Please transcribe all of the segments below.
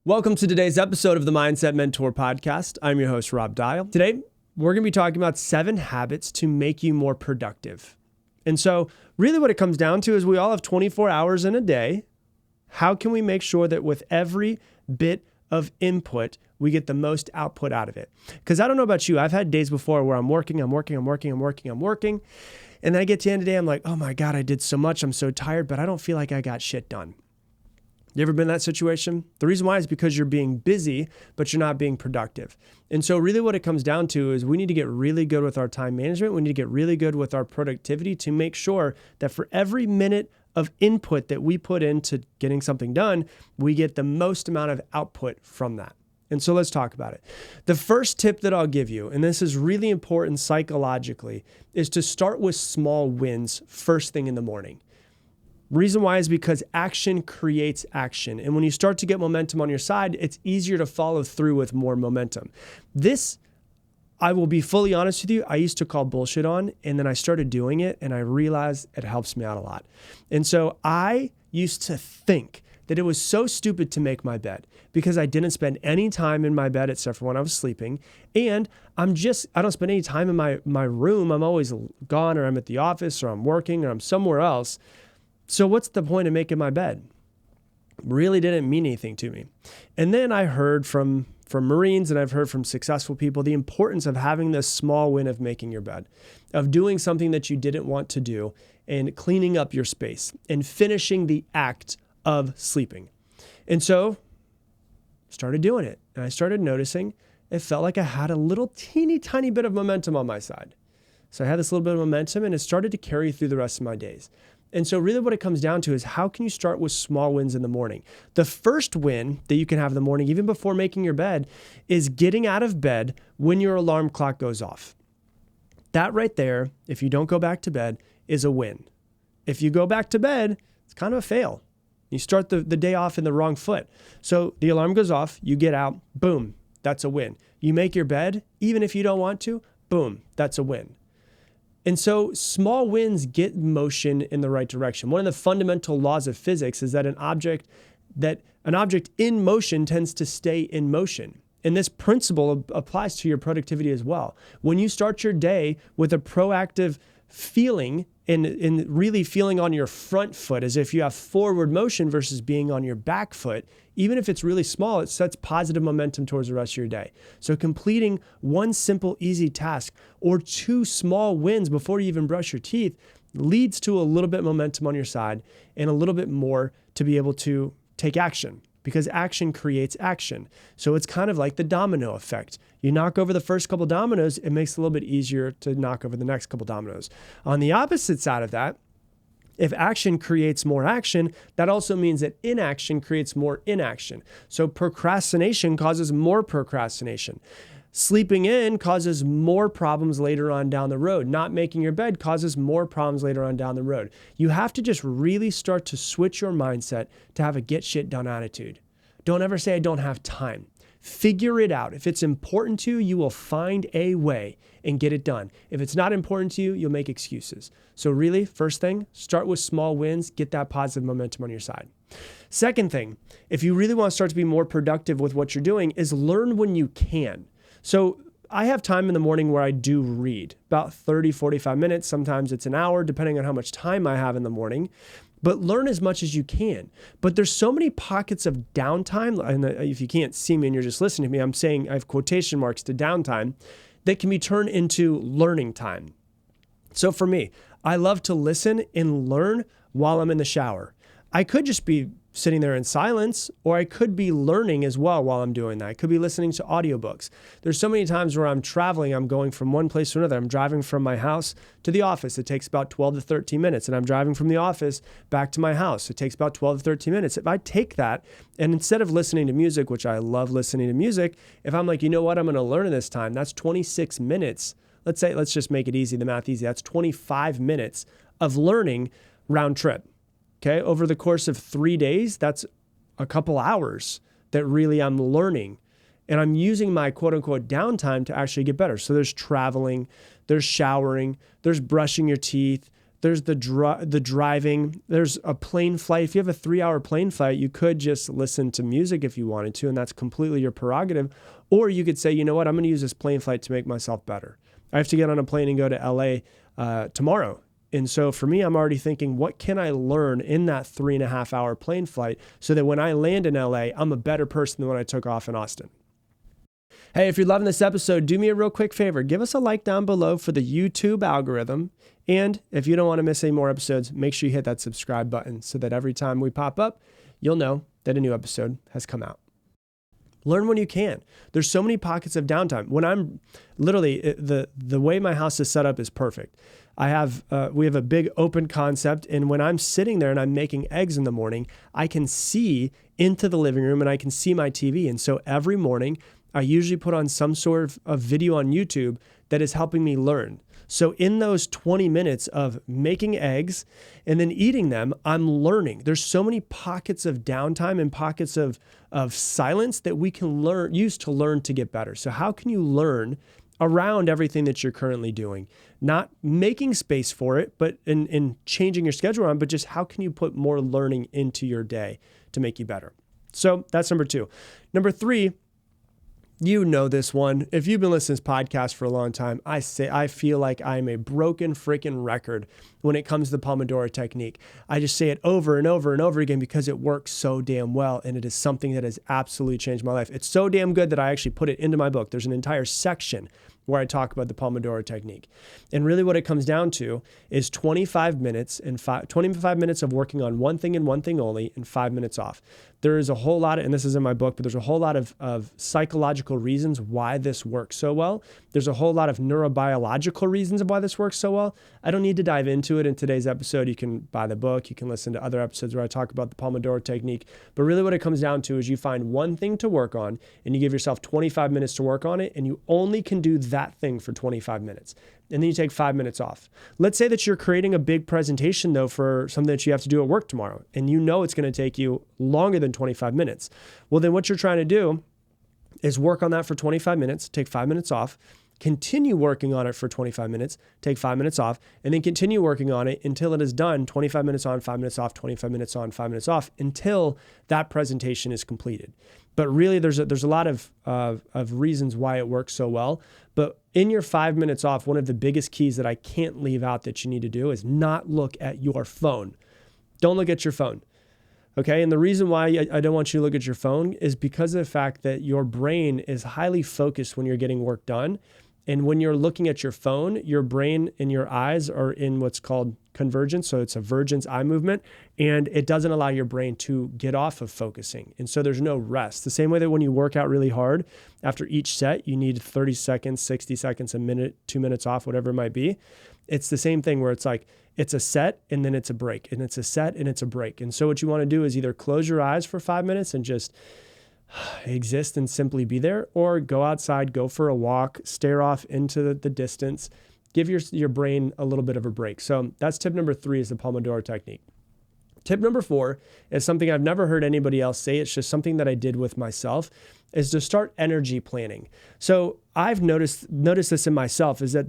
Welcome to today's episode of the Mindset Mentor Podcast. I'm your host, Rob Dial. Today, we're going to be talking about 7 habits to make you more productive. And so really what it comes down to is we all have 24 hours in a day. How can we make sure that with every bit of input, we get the most output out of it? Because I don't know about you, I've had days before where I'm working. And then I get to the end of the day, I'm like, oh my God, I did so much. I'm so tired, but I don't feel like I got shit done. You ever been in that situation? The reason why is because you're being busy, but you're not being productive. And so really what it comes down to is we need to get really good with our time management. We need to get really good with our productivity to make sure that for every minute of input that we put into getting something done, we get the most amount of output from that. And so let's talk about it. The first tip that I'll give you, and this is really important psychologically, is to start with small wins first thing in the morning. Reason why is because action creates action. And when you start to get momentum on your side, it's easier to follow through with more momentum. This, I will be fully honest with you, I used to call bullshit on, and then I started doing it and I realized it helps me out a lot. And so I used to think that it was so stupid to make my bed because I didn't spend any time in my bed except for when I was sleeping. And I don't spend any time in my room. I'm always gone, or I'm at the office, or I'm working, or I'm somewhere else. So what's the point of making my bed? Really didn't mean anything to me. And then I heard from Marines, and I've heard from successful people, the importance of having this small win of making your bed, of doing something that you didn't want to do and cleaning up your space and finishing the act of sleeping. And so started doing it. And I started noticing it felt like I had a little teeny tiny bit of momentum on my side. So I had this little bit of momentum and it started to carry through the rest of my days. And so really what it comes down to is how can you start with small wins in the morning? The first win that you can have in the morning, even before making your bed, is getting out of bed when your alarm clock goes off. That right there, if you don't go back to bed, is a win. If you go back to bed, it's kind of a fail. You start the day off in the wrong foot. So the alarm goes off, you get out, boom, that's a win. You make your bed, even if you don't want to, boom, that's a win. And so small wins get motion in the right direction. One of the fundamental laws of physics is that an object in motion tends to stay in motion. And this principle applies to your productivity as well. When you start your day with a proactive feeling and really feeling on your front foot as if you have forward motion versus being on your back foot, even if it's really small, it sets positive momentum towards the rest of your day. So completing one simple, easy task or 2 small wins before you even brush your teeth leads to a little bit of momentum on your side and a little bit more to be able to take action, because action creates action. So it's kind of like the domino effect. You knock over the first couple dominoes, it makes it a little bit easier to knock over the next couple dominoes. On the opposite side of that, if action creates more action, that also means that inaction creates more inaction. So procrastination causes more procrastination. Sleeping in causes more problems later on down the road. Not making your bed causes more problems later on down the road. You have to just really start to switch your mindset to have a get shit done attitude. Don't ever say I don't have time. Figure it out. If it's important to you, you will find a way and get it done. If it's not important to you, you'll make excuses. So really, first thing, start with small wins, get that positive momentum on your side. Second thing, if you really want to start to be more productive with what you're doing, is learn when you can. So I have time in the morning where I do read, about 30, 45 minutes. Sometimes it's an hour, depending on how much time I have in the morning. But learn as much as you can. But there's so many pockets of downtime, and if you can't see me and you're just listening to me, I'm saying I have quotation marks to downtime, that can be turned into learning time. So for me, I love to listen and learn while I'm in the shower. I could just be sitting there in silence, or I could be learning as well while I'm doing that. I could be listening to audiobooks. There's so many times where I'm traveling, I'm going from one place to another. I'm driving from my house to the office. It takes about 12 to 13 minutes. And I'm driving from the office back to my house. It takes about 12 to 13 minutes. If I take that, and instead of listening to music, which I love listening to music, if I'm like, you know what, I'm going to learn in this time, that's 26 minutes. Let's just make it easy, the math easy. That's 25 minutes of learning round trip. Okay, over the course of 3 days, that's a couple hours that really I'm learning. And I'm using my quote unquote downtime to actually get better. So there's traveling, there's showering, there's brushing your teeth, there's the driving, there's a plane flight. If you have a 3-hour plane flight, you could just listen to music if you wanted to, and that's completely your prerogative. Or you could say, you know what, I'm going to use this plane flight to make myself better. I have to get on a plane and go to LA tomorrow. And so for me, I'm already thinking, what can I learn in that 3.5-hour plane flight so that when I land in LA, I'm a better person than when I took off in Austin. Hey, if you're loving this episode, do me a real quick favor. Give us a like down below for the YouTube algorithm. And if you don't want to miss any more episodes, make sure you hit that subscribe button so that every time we pop up, you'll know that a new episode has come out. Learn when you can. There's so many pockets of downtime. When I'm literally, the way my house is set up is perfect. We have a big open concept, and when I'm sitting there and I'm making eggs in the morning, I can see into the living room and I can see my TV. And so every morning, I usually put on some sort of video on YouTube that is helping me learn. So in those 20 minutes of making eggs and then eating them, I'm learning. There's so many pockets of downtime and pockets of silence that we can use to learn to get better. So how can you learn around everything that you're currently doing? Not making space for it, but in changing your schedule around, but just how can you put more learning into your day to make you better? So that's number 2. Number 3, you know this one. If you've been listening to this podcast for a long time, I feel like I'm a broken freaking record when it comes to the Pomodoro technique. I just say it over and over and over again because it works so damn well, and it is something that has absolutely changed my life. It's so damn good that I actually put it into my book. There's an entire section where I talk about the Pomodoro technique. And really what it comes down to is 25 minutes of working on one thing and one thing only and 5 minutes off. There is a whole lot of, and this is in my book, but there's a whole lot of psychological reasons why this works so well. There's a whole lot of neurobiological reasons of why this works so well. I don't need to dive into it in today's episode. You can buy the book. You can listen to other episodes where I talk about the Pomodoro technique. But really what it comes down to is you find one thing to work on and you give yourself 25 minutes to work on it, and you only can do that thing for 25 minutes. And then you take 5 minutes off. Let's say that you're creating a big presentation though for something that you have to do at work tomorrow, and you know it's going to take you longer than 25 minutes. Well, then what you're trying to do is work on that for 25 minutes, take 5 minutes off, continue working on it for 25 minutes, take 5 minutes off, and then continue working on it until it is done, 25 minutes on, 5 minutes off, 25 minutes on, 5 minutes off, until that presentation is completed. But really, there's a lot of reasons why it works so well. But in your 5 minutes off, one of the biggest keys that I can't leave out that you need to do is not look at your phone. Don't look at your phone. Okay. And the reason why I don't want you to look at your phone is because of the fact that your brain is highly focused when you're getting work done. And when you're looking at your phone, your brain and your eyes are in what's called convergence. So it's a vergence eye movement, and it doesn't allow your brain to get off of focusing. And so there's no rest. The same way that when you work out really hard, after each set, you need 30 seconds, 60 seconds, a minute, 2 minutes off, whatever it might be. It's the same thing where it's like, it's a set and then it's a break, and it's a set and it's a break. And so what you want to do is either close your eyes for 5 minutes and just exist and simply be there, or go outside, go for a walk, stare off into the distance, give your brain a little bit of a break. So that's tip number 3, is the Pomodoro technique. Tip number 4 is something I've never heard anybody else say. It's just something that I did with myself, is to start energy planning. So I've noticed this in myself, is that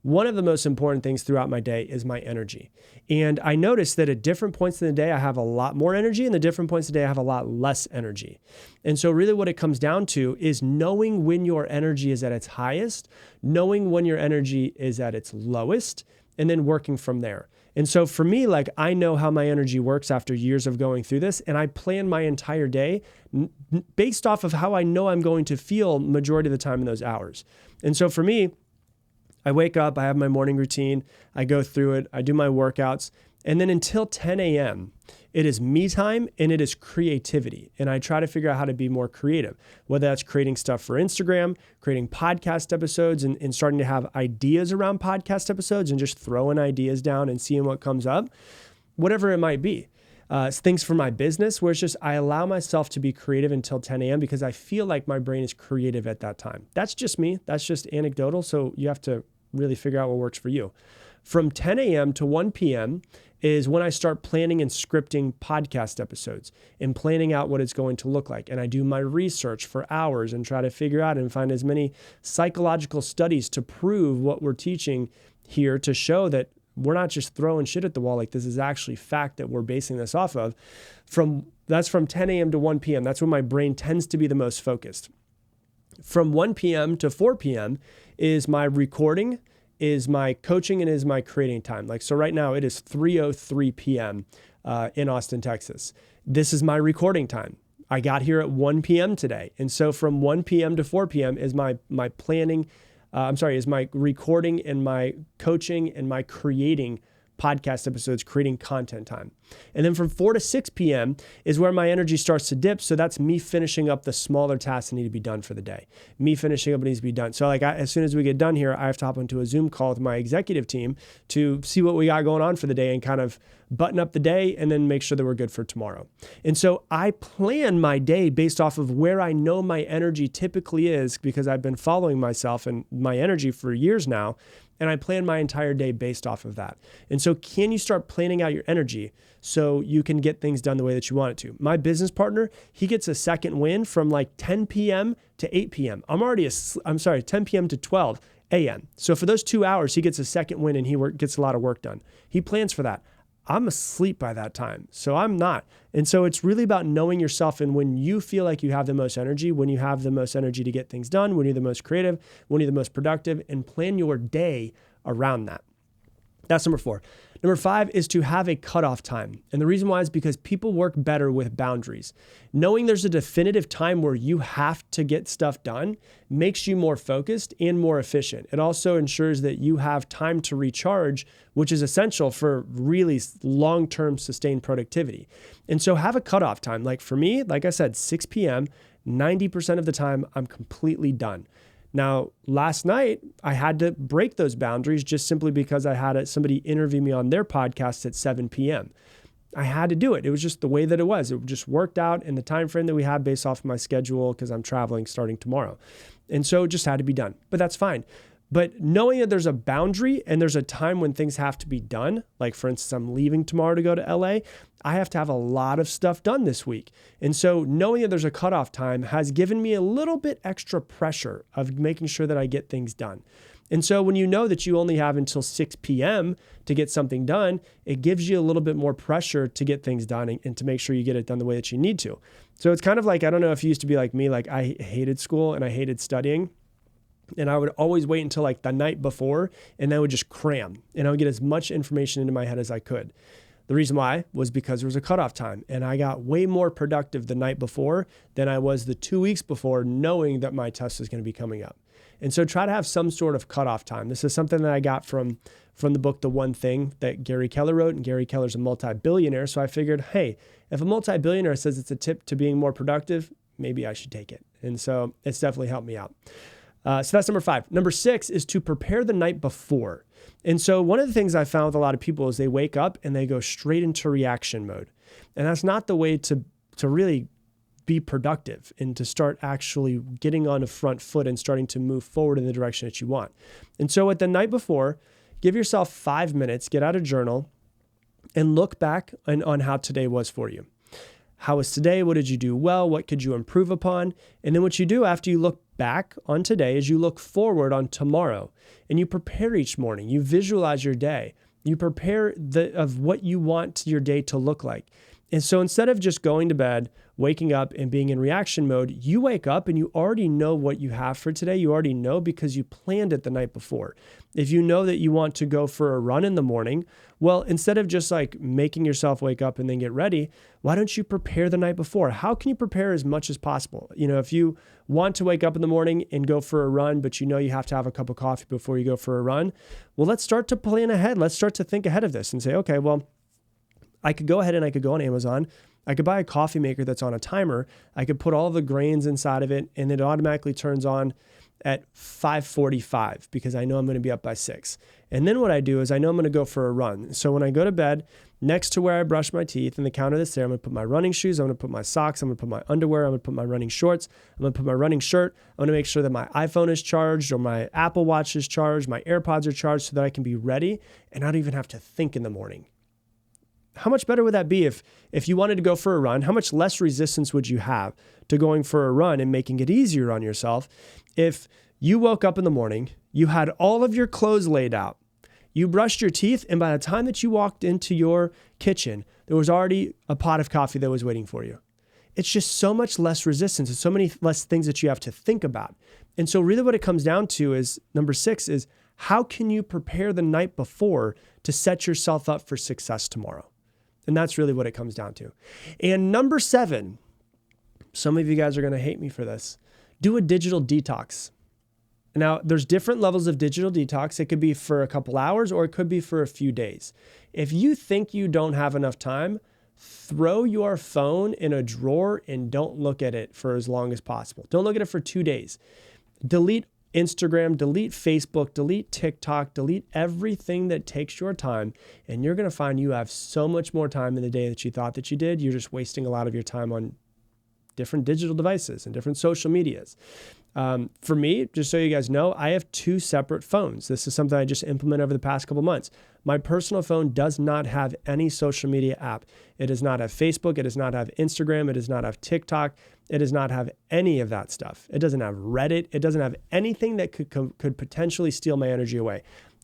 one of the most important things throughout my day is my energy. And I noticed that at different points in the day, I have a lot more energy, and at different points in the day, I have a lot less energy. And so really what it comes down to is knowing when your energy is at its highest, knowing when your energy is at its lowest, and then working from there. And so for me, like, I know how my energy works after years of going through this, and I plan my entire day based off of how I know I'm going to feel majority of the time in those hours. And so for me, I wake up, I have my morning routine, I go through it, I do my workouts, and then until 10 a.m., it is me time and it is creativity. And I try to figure out how to be more creative, whether that's creating stuff for Instagram, creating podcast episodes, and starting to have ideas around podcast episodes and just throwing ideas down and seeing what comes up, whatever it might be. Things for my business where it's just, I allow myself to be creative until 10 a.m. because I feel like my brain is creative at that time. That's just me. That's just anecdotal. So you have to really figure out what works for you. From 10 a.m. to 1 p.m. is when I start planning and scripting podcast episodes and planning out what it's going to look like. And I do my research for hours and try to figure out and find as many psychological studies to prove what we're teaching here to show that we're not just throwing shit at the wall. Like, this is actually fact that we're basing this off of. That's from 10 a.m. to 1 p.m. That's when my brain tends to be the most focused. From 1 p.m. to 4 p.m. is my recording, is my coaching, and is my creating time. Like, so right now it is 3:03 p.m. In Austin, Texas. This is my recording time. I got here at 1 p.m. today. And so from 1 p.m. to 4 p.m. is my planning, is my recording and my coaching and my creating podcast episodes, creating content time. And then from 4 to 6 p.m. is where my energy starts to dip. So that's me finishing up the smaller tasks that need to be done for the day. Me finishing up what needs to be done. So like as soon as we get done here, I have to hop into a Zoom call with my executive team to see what we got going on for the day and kind of button up the day and then make sure that we're good for tomorrow. And so I plan my day based off of where I know my energy typically is, because I've been following myself and my energy for years now. And I plan my entire day based off of that. And so can you start planning out your energy so you can get things done the way that you want it to? My business partner, he gets a second win from like 10 p.m. to 8 p.m. 10 p.m. to 12 a.m. So for those 2 hours, he gets a second win and he gets a lot of work done. He plans for that. I'm asleep by that time, so I'm not. And so it's really about knowing yourself, and when you feel like you have the most energy, when you have the most energy to get things done, when you're the most creative, when you're the most productive, and plan your day around that. That's number 4. Number 5 is to have a cutoff time. And the reason why is because people work better with boundaries. Knowing there's a definitive time where you have to get stuff done makes you more focused and more efficient. It also ensures that you have time to recharge, which is essential for really long-term sustained productivity. And so have a cutoff time. Like for me, like I said, 6 p.m., 90% of the time, I'm completely done. Now, last night, I had to break those boundaries just simply because I had somebody interview me on their podcast at 7 p.m. I had to do it. It was just the way that it was. It just worked out in the time frame that we had based off of my schedule because I'm traveling starting tomorrow. And so it just had to be done. But that's fine. But knowing that there's a boundary and there's a time when things have to be done, like for instance, I'm leaving tomorrow to go to LA, I have to have a lot of stuff done this week. And so knowing that there's a cutoff time has given me a little bit extra pressure of making sure that I get things done. And so when you know that you only have until 6 p.m. to get something done, it gives you a little bit more pressure to get things done and to make sure you get it done the way that you need to. So it's kind of like, I don't know if you used to be like me, like I hated school and I hated studying. And I would always wait until like the night before and I would just cram and I would get as much information into my head as I could. The reason why was because there was a cutoff time and I got way more productive the night before than I was the 2 weeks before, knowing that my test is going to be coming up. And so try to have some sort of cutoff time. This is something that I got from the book, The One Thing, that Gary Keller wrote. And Gary Keller's a multi-billionaire. So I figured, hey, if a multi-billionaire says it's a tip to being more productive, maybe I should take it. And so it's definitely helped me out. So that's number 5. Number 6 is to prepare the night before. And so one of the things I found with a lot of people is they wake up and they go straight into reaction mode. And that's not the way to really be productive and to start actually getting on a front foot and starting to move forward in the direction that you want. And so at the night before, give yourself 5 minutes, get out a journal and look back on how today was for you. How was today? What did you do well? What could you improve upon? And then what you do after you look back on today is you look forward on tomorrow and you prepare each morning. You visualize your day. You prepare of what you want your day to look like. And so instead of just going to bed, waking up and being in reaction mode, you wake up and you already know what you have for today. You already know because you planned it the night before. If you know that you want to go for a run in the morning, well, instead of just like making yourself wake up and then get ready, why don't you prepare the night before? How can you prepare as much as possible? You know, if you want to wake up in the morning and go for a run, but you know you have to have a cup of coffee before you go for a run, well, let's start to plan ahead. Let's start to think ahead of this and say, okay, well, I could go ahead and I could go on Amazon. I could buy a coffee maker that's on a timer. I could put all the grains inside of it and it automatically turns on at 5:45 because I know I'm going to be up by 6. And then what I do is I know I'm going to go for a run. So when I go to bed, next to where I brush my teeth and the counter that's there, I'm going to put my running shoes, I'm going to put my socks, I'm going to put my underwear, I'm going to put my running shorts, I'm going to put my running shirt. I'm going to make sure that my iPhone is charged or my Apple Watch is charged, my AirPods are charged so that I can be ready and not even have to think in the morning. How much better would that be if you wanted to go for a run? How much less resistance would you have to going for a run and making it easier on yourself if you woke up in the morning, you had all of your clothes laid out, You brushed your teeth, and by the time that you walked into your kitchen, there was already a pot of coffee that was waiting for you. It's just so much less resistance and so many less things that you have to think about. And so really what it comes down to is, number 6 is, how can you prepare the night before to set yourself up for success tomorrow? And that's really what it comes down to. And number 7, some of you guys are going to hate me for this. Do a digital detox. Now, there's different levels of digital detox. It could be for a couple hours or it could be for a few days. If you think you don't have enough time, throw your phone in a drawer and don't look at it for as long as possible. Don't look at it for 2 days. Delete Instagram, delete Facebook, delete TikTok, delete everything that takes your time, and you're going to find you have so much more time in the day that you thought that you did. You're just wasting a lot of your time on different digital devices and different social medias. For me, just so you guys know, I have 2 separate phones. This is something I just implemented over the past couple months. My personal phone does not have any social media app. It does not have Facebook. It does not have Instagram. It does not have TikTok. It does not have any of that stuff. It doesn't have Reddit. It doesn't have anything that could potentially steal my energy away.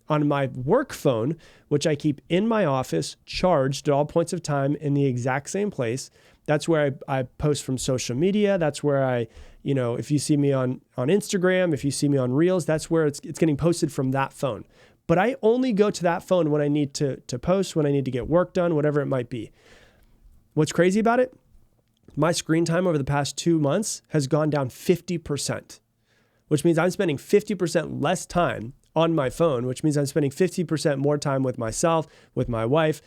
On my work phone, which I keep in my office, charged at all points of time in the exact same place, that's where I post from social media. That's where if you see me on Instagram, if you see me on Reels, that's where it's getting posted from that phone. But I only go to that phone when I need to post, when I need to get work done, whatever it might be. What's crazy about it? My screen time over the past 2 months has gone down 50%, which means I'm spending 50% less time on my phone, which means I'm spending 50% more time with myself, with my wife,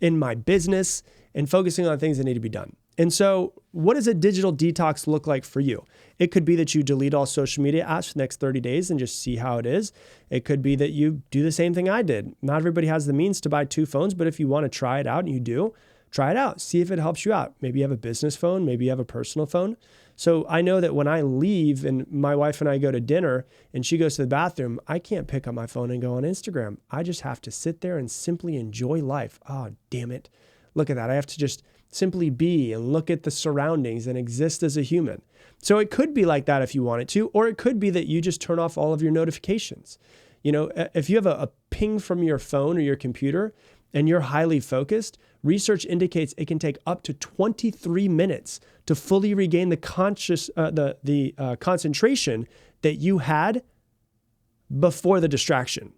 in my business, and focusing on things that need to be done. And so what does a digital detox look like for you? It could be that you delete all social media apps for the next 30 days and just see how it is. It could be that you do the same thing I did. Not everybody has the means to buy 2 phones, but if you want to try it out and you do, try it out. See if it helps you out. Maybe you have a business phone, maybe you have a personal phone. So I know that when I leave and my wife and I go to dinner and she goes to the bathroom, I can't pick up my phone and go on Instagram. I just have to sit there and simply enjoy life. Oh, damn it. Look at that. I have to just simply be and look at the surroundings and exist as a human. So it could be like that if you want it to, or it could be that you just turn off all of your notifications. If you have a ping from your phone or your computer and you're highly focused, research indicates it can take up to 23 minutes to fully regain the concentration that you had before the distraction.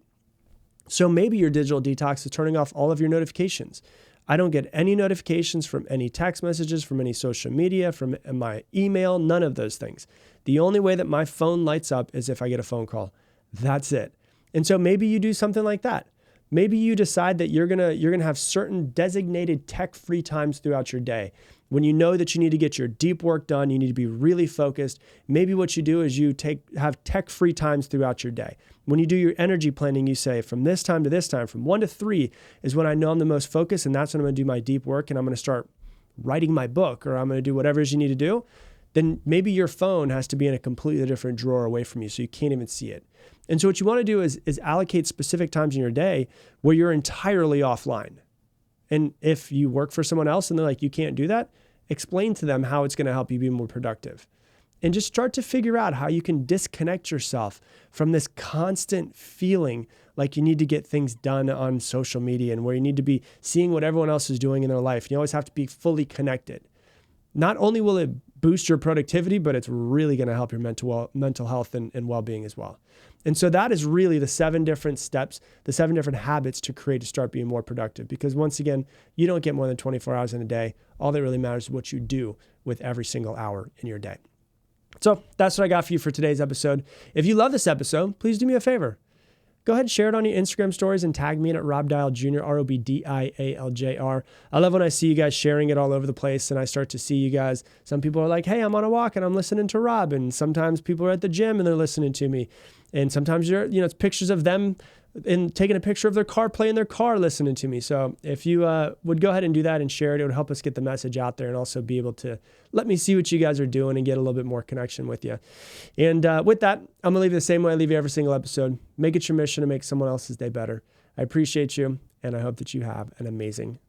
So maybe your digital detox is turning off all of your notifications. I don't get any notifications from any text messages, from any social media, from my email, none of those things. The only way that my phone lights up is if I get a phone call. That's it. And so maybe you do something like that. Maybe you decide that you're gonna have certain designated tech-free times throughout your day. When you know that you need to get your deep work done, you need to be really focused. Maybe what you do is you have tech-free times throughout your day. When you do your energy planning, you say from this time to this time, from 1 to 3 is when I know I'm the most focused, and that's when I'm gonna do my deep work and I'm gonna start writing my book, or I'm gonna do whatever it is you need to do. Then maybe your phone has to be in a completely different drawer away from you so you can't even see it. And so what you want to do is allocate specific times in your day where you're entirely offline. And if you work for someone else and they're like, you can't do that, explain to them how it's going to help you be more productive. And just start to figure out how you can disconnect yourself from this constant feeling like you need to get things done on social media and where you need to be seeing what everyone else is doing in their life. You always have to be fully connected. Not only will it boost your productivity, but it's really going to help your mental health and well-being as well. And so that is really the 7 different steps, the 7 different habits to create to start being more productive. Because once again, you don't get more than 24 hours in a day. All that really matters is what you do with every single hour in your day. So that's what I got for you for today's episode. If you love this episode, please do me a favor. Go ahead and share it on your Instagram stories and tag me in at Rob Dial Jr., ROBDIALJR. I love when I see you guys sharing it all over the place and I start to see you guys. Some people are like, hey, I'm on a walk and I'm listening to Rob. And sometimes people are at the gym and they're listening to me. And sometimes it's pictures of them and taking a picture of their car, playing their car, listening to me. So if you would go ahead and do that and share it, it would help us get the message out there and also be able to let me see what you guys are doing and get a little bit more connection with you. And with that, I'm going to leave you the same way I leave you every single episode. Make it your mission to make someone else's day better. I appreciate you, and I hope that you have an amazing